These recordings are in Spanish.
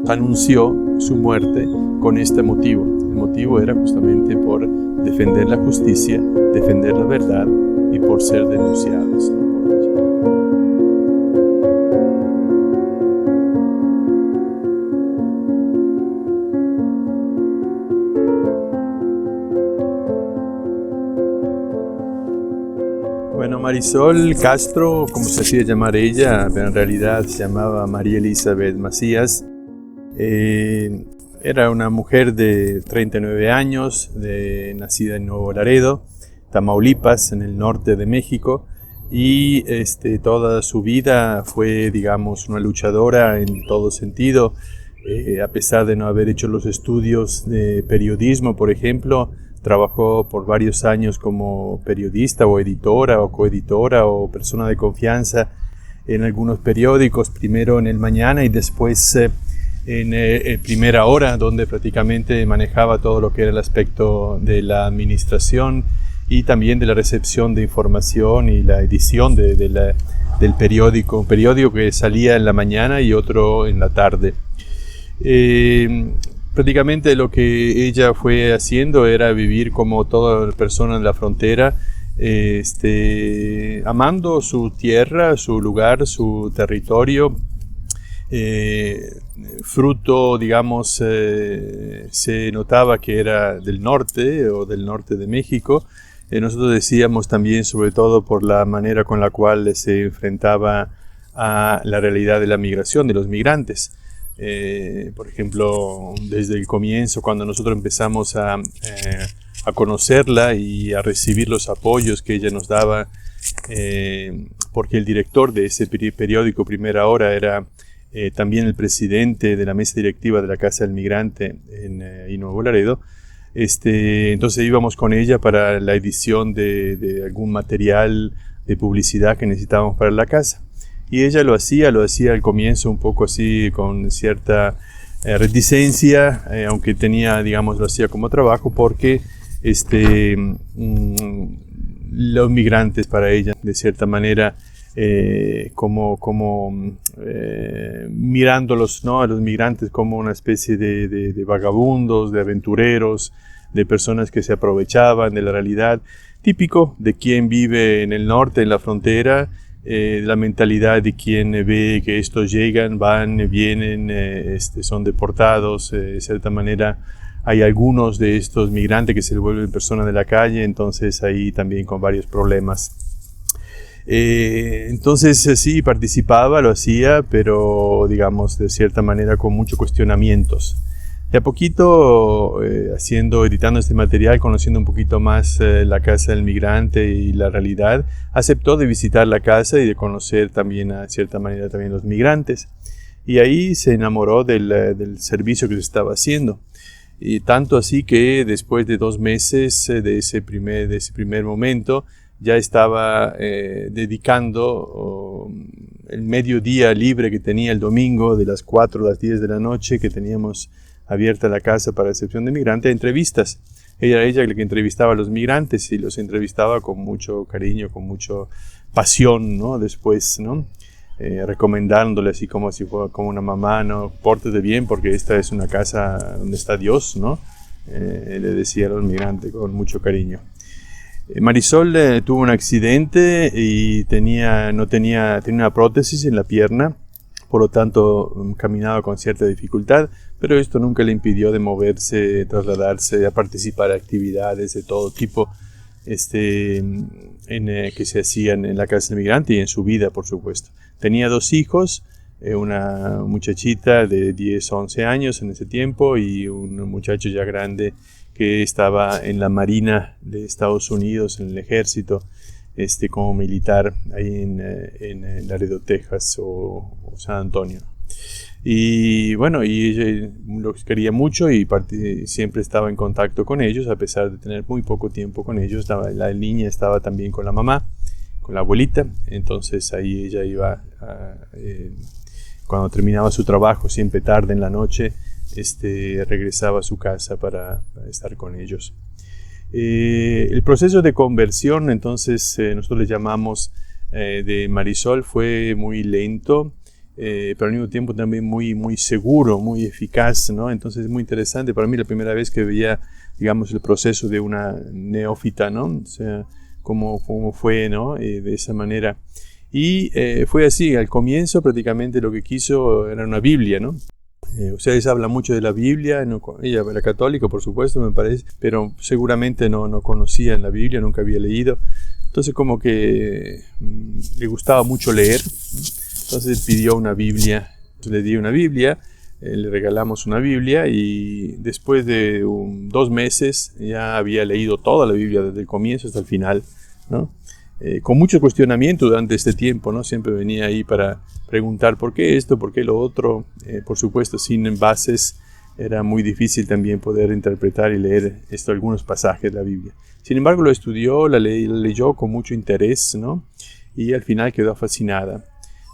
anunció su muerte con este motivo. El motivo era justamente por defender la justicia, defender la verdad y por ser denunciados, ¿no? Bueno, Marisol Castro, como se hacía llamar ella, pero en realidad se llamaba María Elizabeth Macías. Era una mujer de 39 años, nacida en Nuevo Laredo, Tamaulipas, en el norte de México, y toda su vida fue, digamos, una luchadora en todo sentido. A pesar de no haber hecho los estudios de periodismo, por ejemplo, trabajó por varios años como periodista o editora o coeditora o persona de confianza en algunos periódicos, primero en El Mañana y después en Primera Hora, donde prácticamente manejaba todo lo que era el aspecto de la administración y también de la recepción de información y la edición del periódico, un periódico que salía en la mañana y otro en la tarde. Prácticamente lo que ella fue haciendo era vivir como toda persona en la frontera, amando su tierra, su lugar, su territorio. Fruto, digamos, se notaba que era del norte o del norte de México. Nosotros decíamos también, sobre todo por la manera con la cual se enfrentaba a la realidad de la migración, de los migrantes. Por ejemplo, desde el comienzo, cuando nosotros empezamos a conocerla y a recibir los apoyos que ella nos daba, porque el director de ese periódico Primera Hora era también el presidente de la mesa directiva de la Casa del Migrante en Nuevo Laredo. Entonces íbamos con ella para la edición de algún material de publicidad que necesitábamos para la casa. Y ella lo hacía al comienzo un poco así, con cierta reticencia, aunque tenía, digamos, lo hacía como trabajo, porque los migrantes para ella, de cierta manera, mirándolos, ¿no?, a los migrantes como una especie de vagabundos, de aventureros, de personas que se aprovechaban de la realidad, típico de quien vive en el norte, en la frontera, la mentalidad de quien ve que estos llegan, van, vienen, son deportados. De cierta manera hay algunos de estos migrantes que se vuelven personas de la calle, entonces ahí también con varios problemas. Entonces sí, participaba, lo hacía, pero digamos de cierta manera con muchos cuestionamientos. De a poquito, editando este material, conociendo un poquito más la Casa del Migrante y la realidad, aceptó de visitar la casa y de conocer también, a cierta manera, también los migrantes. Y ahí se enamoró del servicio que se estaba haciendo. Y tanto así que después de 2 meses de ese primer momento, ya estaba dedicando el mediodía libre que tenía el domingo, de las 4 a las 10 de la noche, que teníamos abierta la casa para recepción de migrantes, a entrevistas. Ella era la que entrevistaba a los migrantes y los entrevistaba con mucho cariño, con mucha pasión, ¿no? Después, ¿no? Recomendándole así como si fuera como una mamá, ¿no? Pórtate bien porque esta es una casa donde está Dios, ¿no? Le decía a los migrantes con mucho cariño. Marisol tuvo un accidente y tenía una prótesis en la pierna, por lo tanto caminaba con cierta dificultad, pero esto nunca le impidió de moverse, trasladarse, a participar en actividades de todo tipo que se hacían en la Casa del Migrante y en su vida, por supuesto. Tenía 2 hijos, una muchachita de 10, 11 años en ese tiempo y un muchacho ya grande que estaba en la Marina de Estados Unidos, en el ejército, como militar ahí en Laredo, Texas o San Antonio. Y bueno, y ella los quería mucho y siempre estaba en contacto con ellos, a pesar de tener muy poco tiempo con ellos. La niña estaba también con la mamá, con la abuelita, entonces ahí ella iba, cuando terminaba su trabajo, siempre tarde en la noche, regresaba a su casa para estar con ellos. El proceso de conversión, entonces, nosotros le llamamos, de Marisol, fue muy lento. pero al mismo tiempo también muy seguro, muy eficaz, ¿no? Entonces es muy interesante. Para mí la primera vez que veía, digamos, el proceso de una neófita, ¿no? O sea, cómo fue, ¿no? De esa manera. Y fue así, al comienzo prácticamente lo que quiso era una Biblia, ¿no? Ustedes hablan mucho de la Biblia, no, ella era católica, por supuesto, me parece, pero seguramente no conocía la Biblia, nunca había leído. Entonces como que le gustaba mucho leer, entonces pidió una Biblia. Entonces, le di una Biblia, le regalamos una Biblia y después de 2 meses ya había leído toda la Biblia desde el comienzo hasta el final, ¿no? Con mucho cuestionamiento durante este tiempo, ¿no? Siempre venía ahí para preguntar por qué esto, por qué lo otro. Por supuesto, sin bases era muy difícil también poder interpretar y leer algunos pasajes de la Biblia. Sin embargo, lo estudió, la leyó con mucho interés, ¿no? Y al final quedó fascinada.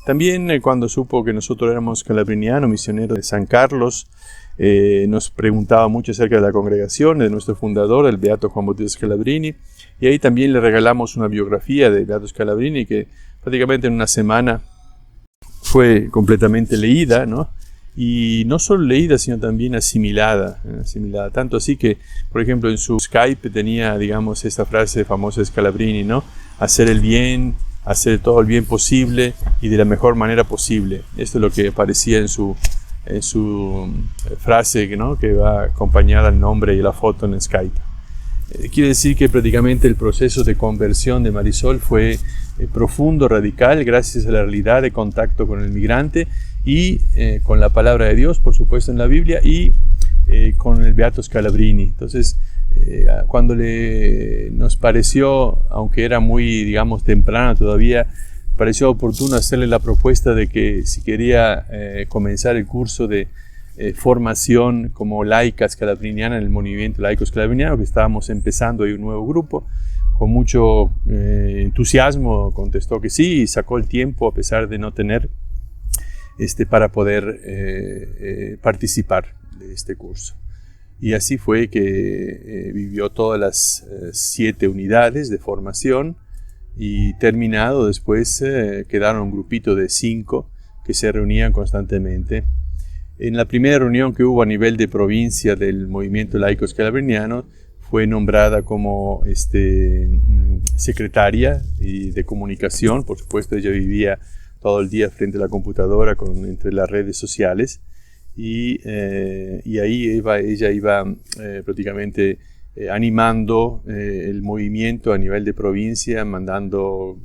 También cuando supo que nosotros éramos calabrinianos, misioneros de San Carlos, nos preguntaba mucho acerca de la congregación, de nuestro fundador, el Beato Juan Bautista Scalabrini, y ahí también le regalamos una biografía de Beato Scalabrini que prácticamente en una semana fue completamente leída, ¿no? Y no solo leída, sino también asimilada, tanto así que, por ejemplo, en su Skype tenía, digamos, esta frase famosa de Scalabrini, ¿no? Hacer el bien, hacer todo el bien posible y de la mejor manera posible. Esto es lo que aparecía en su frase, ¿no? Que va acompañada al nombre y la foto en Skype. Quiere decir que prácticamente el proceso de conversión de Marisol fue profundo, radical, gracias a la realidad de contacto con el migrante y con la palabra de Dios, por supuesto, en la Biblia, y con el Beato Scalabrini. Entonces, cuando nos pareció, aunque era muy, digamos, temprano todavía, pareció oportuno hacerle la propuesta de que si quería comenzar el curso de formación como laica scalabriniana en el movimiento laico scalabriniano, que estábamos empezando ahí un nuevo grupo, con mucho entusiasmo contestó que sí y sacó el tiempo a pesar de no tener para poder participar de este curso. Y así fue que vivió todas las 7 unidades de formación y terminado después quedaron un grupito de 5 que se reunían constantemente. En la primera reunión que hubo a nivel de provincia del movimiento laico scalabriniano, fue nombrada como secretaria y de comunicación. Por supuesto, ella vivía todo el día frente a la computadora entre las redes sociales y ahí ella iba prácticamente animando el movimiento a nivel de provincia, mandando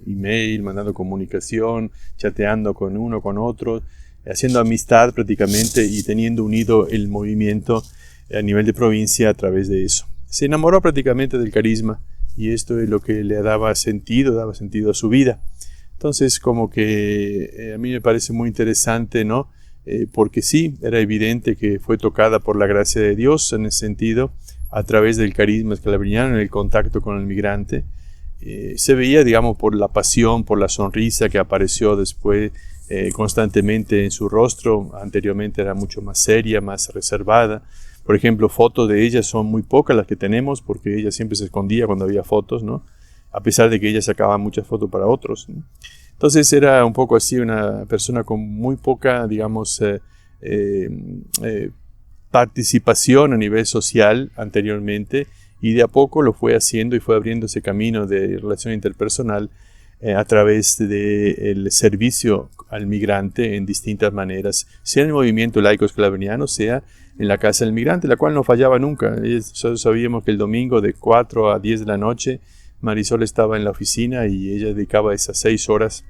email, mandando comunicación, chateando con uno, con otro, haciendo amistad prácticamente y teniendo unido el movimiento a nivel de provincia a través de eso. Se enamoró prácticamente del carisma y esto es lo que le daba sentido a su vida. Entonces, como que a mí me parece muy interesante, ¿no? Porque sí, era evidente que fue tocada por la gracia de Dios en ese sentido, a través del carisma scalabriniano, en el contacto con el migrante. Se veía, digamos, por la pasión, por la sonrisa que apareció después constantemente en su rostro. Anteriormente era mucho más seria, más reservada. Por ejemplo, fotos de ella son muy pocas las que tenemos, porque ella siempre se escondía cuando había fotos, ¿no? A pesar de que ella sacaba muchas fotos para otros, ¿no? Entonces era un poco así una persona con muy poca, digamos, participación a nivel social anteriormente, y de a poco lo fue haciendo y fue abriendo ese camino de relación interpersonal a través del servicio al migrante en distintas maneras, sea en el movimiento laico scalabriniano, sea en la Casa del Migrante, la cual no fallaba nunca. Nosotros sabíamos que el domingo de 4 a 10 de la noche Marisol estaba en la oficina y ella dedicaba esas 6 horas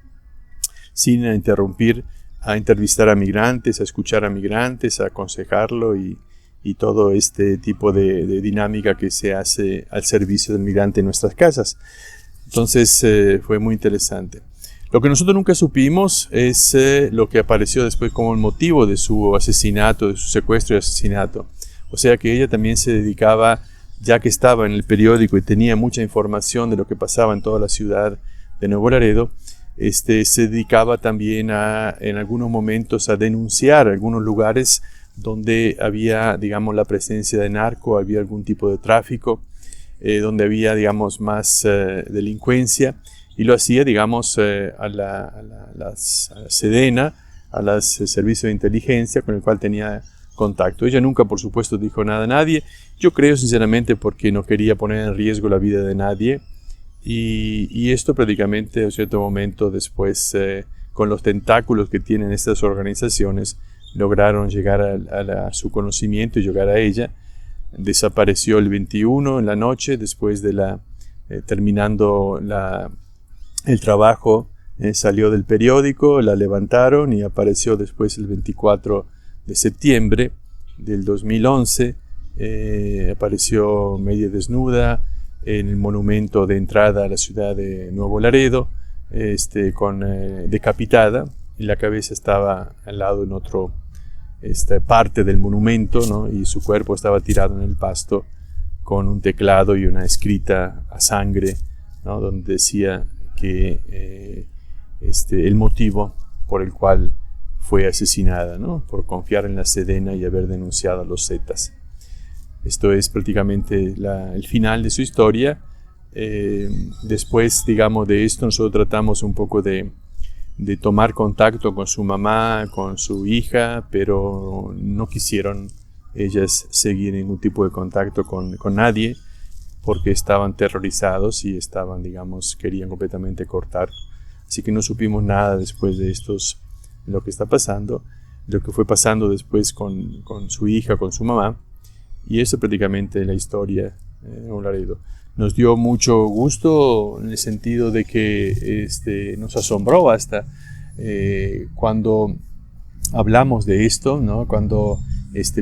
sin interrumpir a entrevistar a migrantes, a escuchar a migrantes, a aconsejarlo y todo este tipo de dinámica que se hace al servicio del migrante en nuestras casas. Entonces fue muy interesante. Lo que nosotros nunca supimos es lo que apareció después como el motivo de su asesinato, de su secuestro y asesinato. O sea que ella también se dedicaba, ya que estaba en el periódico y tenía mucha información de lo que pasaba en toda la ciudad de Nuevo Laredo, se dedicaba también en algunos momentos a denunciar algunos lugares donde había, digamos, la presencia de narco, había algún tipo de tráfico, donde había, digamos, más delincuencia, y lo hacía, digamos, a la Sedena, a los servicios de inteligencia con el cual tenía contacto. Ella nunca, por supuesto, dijo nada a nadie. Yo creo sinceramente porque no quería poner en riesgo la vida de nadie. Y esto prácticamente a cierto momento después, con los tentáculos que tienen estas organizaciones, lograron llegar a su conocimiento y llegar a ella. Desapareció el 21 en la noche, después de terminando el trabajo, salió del periódico, la levantaron y apareció después el 24 de septiembre del 2011. Apareció media desnuda en el monumento de entrada a la ciudad de Nuevo Laredo, decapitada, y la cabeza estaba al lado en otra parte del monumento, ¿no? Y su cuerpo estaba tirado en el pasto con un teclado y una escrita a sangre, ¿no? Donde decía que el motivo por el cual fue asesinada, ¿no? Por confiar en la Sedena y haber denunciado a los Zetas. Esto es prácticamente el final de su historia. Después, digamos, de esto nosotros tratamos un poco de tomar contacto con su mamá, con su hija, pero no quisieron ellas seguir ningún tipo de contacto con nadie porque estaban terrorizados y querían completamente cortar. Así que no supimos nada después de lo que está pasando, lo que fue pasando después con su hija, con su mamá. Y eso prácticamente es la historia de Nuevo Laredo. Nos dio mucho gusto en el sentido de que nos asombró hasta cuando hablamos de esto, ¿no? Cuando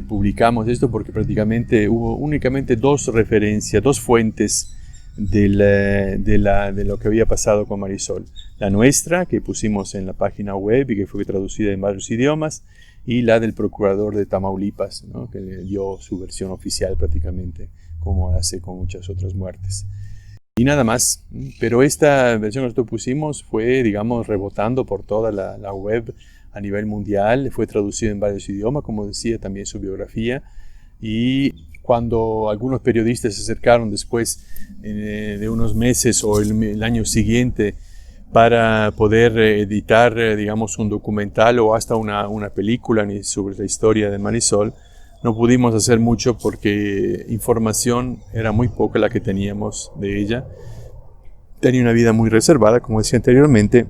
publicamos esto, porque prácticamente hubo únicamente dos referencias, dos fuentes de lo que había pasado con Marisol. La nuestra, que pusimos en la página web y que fue traducida en varios idiomas, y la del procurador de Tamaulipas, ¿no? Que le dio su versión oficial prácticamente, como hace con muchas otras muertes. Y nada más, pero esta versión que nosotros pusimos fue, rebotando por toda la web a nivel mundial, fue traducida en varios idiomas, como decía también su biografía, y cuando algunos periodistas se acercaron después de unos meses o el año siguiente para poder editar, un documental o hasta una película sobre la historia de Marisol, no pudimos hacer mucho porque información era muy poca la que teníamos de ella. Tenía una vida muy reservada, como decía anteriormente,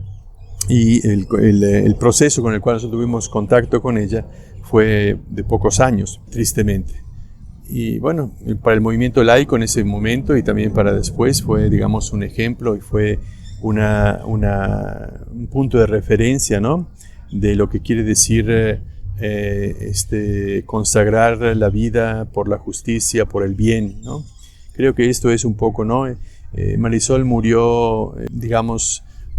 y el proceso con el cual nosotros tuvimos contacto con ella fue de pocos años, tristemente. Y bueno, para el movimiento laico en ese momento y también para después fue, un ejemplo y fue un punto de referencia, ¿no? De lo que quiere decir consagrar la vida por la justicia, por el bien, ¿no? Creo que esto es un poco, ¿no? Marisol murió,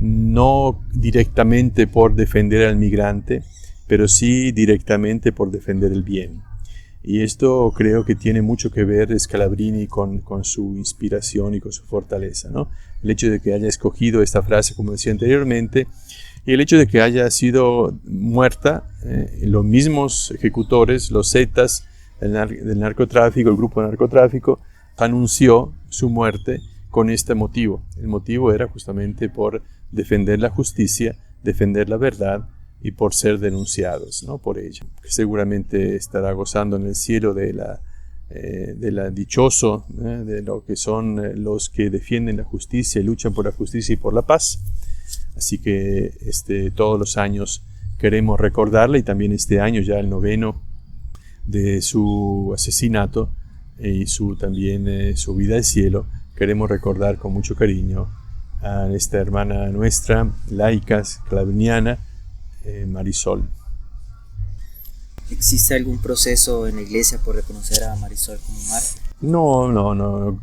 no directamente por defender al migrante, pero sí directamente por defender el bien. Y esto creo que tiene mucho que ver Scalabrini con su inspiración y con su fortaleza, ¿no? El hecho de que haya escogido esta frase, como decía anteriormente, y el hecho de que haya sido muerta, los mismos ejecutores, los Zetas del narcotráfico, el grupo de narcotráfico, anunció su muerte con este motivo. El motivo era justamente por defender la justicia, defender la verdad, y por ser denunciados, ¿no? Por ella. Seguramente estará gozando en el cielo de la dichoso, de lo que son los que defienden la justicia y luchan por la justicia y por la paz. Así que todos los años queremos recordarla, y también este año ya el 9º de su asesinato y también su vida al cielo, queremos recordar con mucho cariño a esta hermana nuestra, laica, scalabriniana, Marisol. ¿Existe algún proceso en la iglesia por reconocer a Marisol como mártir?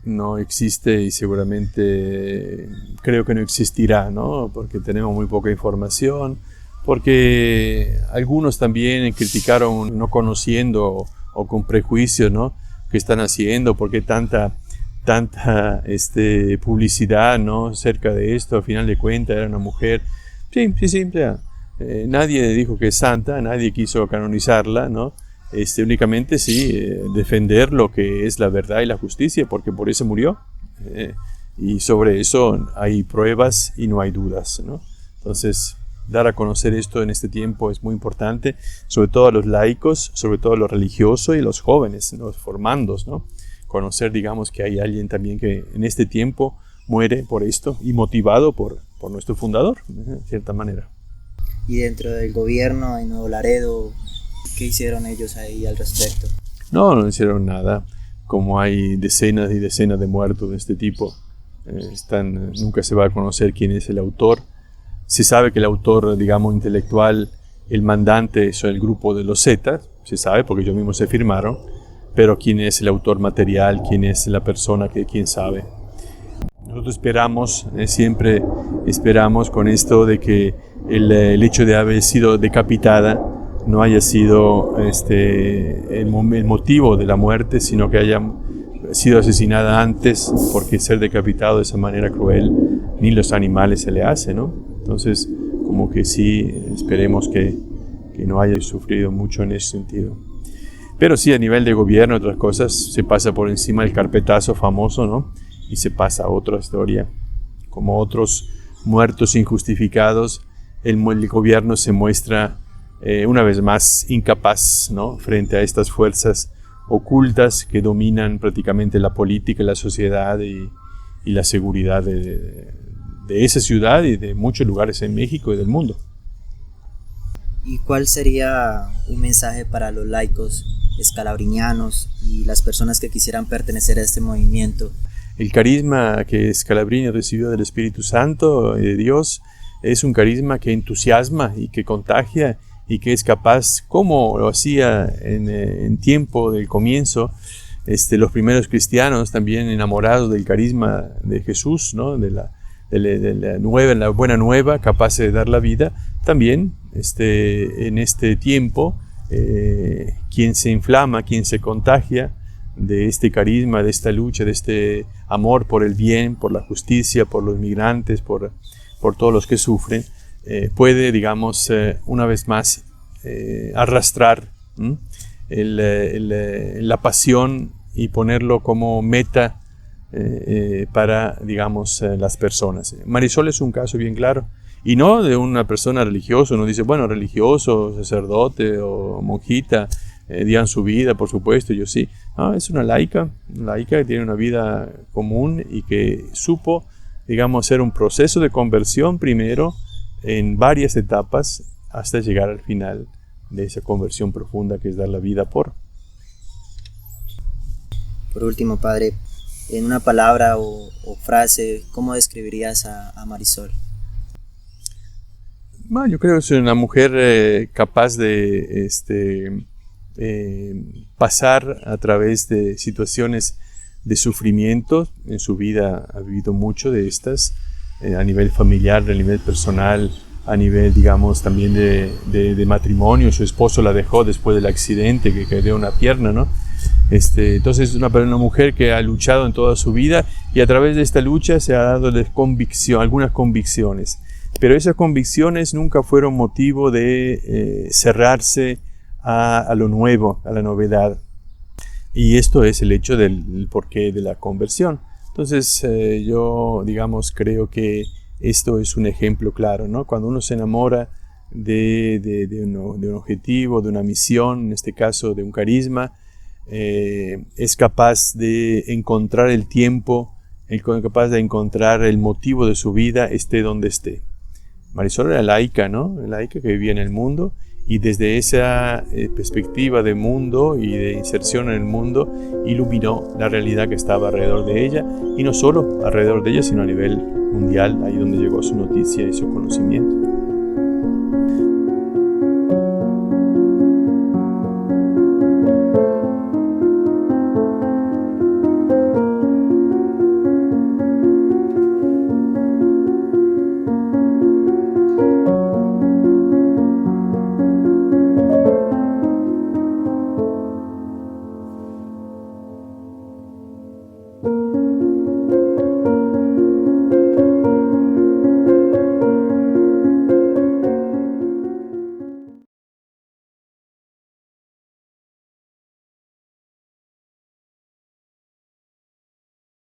No existe, y seguramente creo que no existirá, ¿no? Porque tenemos muy poca información, porque algunos también criticaron no conociendo o con prejuicios, ¿no? ¿Qué están haciendo? ¿Por qué tanta publicidad, ¿no? Cerca de esto? Al final de cuentas era una mujer. Sí, ya. Nadie dijo que es santa, nadie quiso canonizarla, ¿no? Únicamente defender lo que es la verdad y la justicia, porque por eso murió. Y sobre eso hay pruebas y no hay dudas, ¿no? Entonces, dar a conocer esto en este tiempo es muy importante, sobre todo a los laicos, sobre todo a los religiosos y los jóvenes, los formandos, ¿no? Conocer, digamos, que hay alguien también que en este tiempo muere por esto y motivado por nuestro fundador, de cierta manera. Y dentro del gobierno en Nuevo Laredo, ¿qué hicieron ellos ahí al respecto? No hicieron nada. Como hay decenas y decenas de muertos de este tipo, nunca se va a conocer quién es el autor. Se sabe que el autor, digamos, intelectual, el mandante, es el grupo de los Zetas, se sabe porque ellos mismos se firmaron, pero quién es el autor material, quién es la persona, quién sabe. Nosotros esperamos, siempre esperamos con esto de que el hecho de haber sido decapitada no haya sido el motivo de la muerte, sino que haya sido asesinada antes, porque ser decapitado de esa manera cruel ni los animales se le hace, ¿no? Entonces, como que sí, esperemos que no haya sufrido mucho en ese sentido. Pero sí, a nivel de gobierno, otras cosas, se pasa por encima del carpetazo famoso, ¿no? Y se pasa a otra historia. Como otros muertos injustificados, el gobierno se muestra una vez más incapaz, ¿no? Frente a estas fuerzas ocultas que dominan prácticamente la política, la sociedad y la seguridad de esa ciudad y de muchos lugares en México y del mundo. ¿Y cuál sería un mensaje para los laicos escalabrinianos y las personas que quisieran pertenecer a este movimiento? El carisma que Scalabrini recibió del Espíritu Santo y de Dios es un carisma que entusiasma y que contagia y que es capaz, como lo hacía en tiempo del comienzo, los primeros cristianos también enamorados del carisma de Jesús, ¿no? de la buena nueva, capaces de dar la vida, también en este tiempo, quien se inflama, quien se contagia de este carisma, de esta lucha, de este amor por el bien, por la justicia, por los migrantes, por todos los que sufren, puede, digamos, una vez más arrastrar la pasión y ponerlo como meta para, digamos, las personas. Marisol es un caso bien claro, y no de una persona religiosa. Uno dice, bueno, religioso, sacerdote o monjita, dieron su vida, por supuesto, yo sí. No, es una laica que tiene una vida común y que supo, digamos, hacer un proceso de conversión primero en varias etapas hasta llegar al final de esa conversión profunda que es dar la vida por. Por último, padre, en una palabra o frase, ¿cómo describirías a Marisol? Bueno, yo creo que es una mujer capaz de pasar a través de situaciones de sufrimiento. En su vida ha vivido mucho de estas, a nivel familiar, a nivel personal, a nivel, digamos, también de matrimonio. Su esposo la dejó después del accidente, que cayó una pierna, ¿no? Entonces es una mujer que ha luchado en toda su vida y a través de esta lucha se ha dado algunas convicciones. Pero esas convicciones nunca fueron motivo de cerrarse a lo nuevo, a la novedad. Y esto es el hecho del porqué de la conversión. Entonces yo, digamos, creo que esto es un ejemplo claro, ¿no? Cuando uno se enamora de un objetivo, de una misión, en este caso de un carisma, es capaz de encontrar el tiempo, capaz de encontrar el motivo de su vida, esté donde esté. Marisol era laica, ¿no? Laica que vivía en el mundo, y desde esa perspectiva de mundo y de inserción en el mundo iluminó la realidad que estaba alrededor de ella, y no solo alrededor de ella, sino a nivel mundial, ahí donde llegó su noticia y su conocimiento.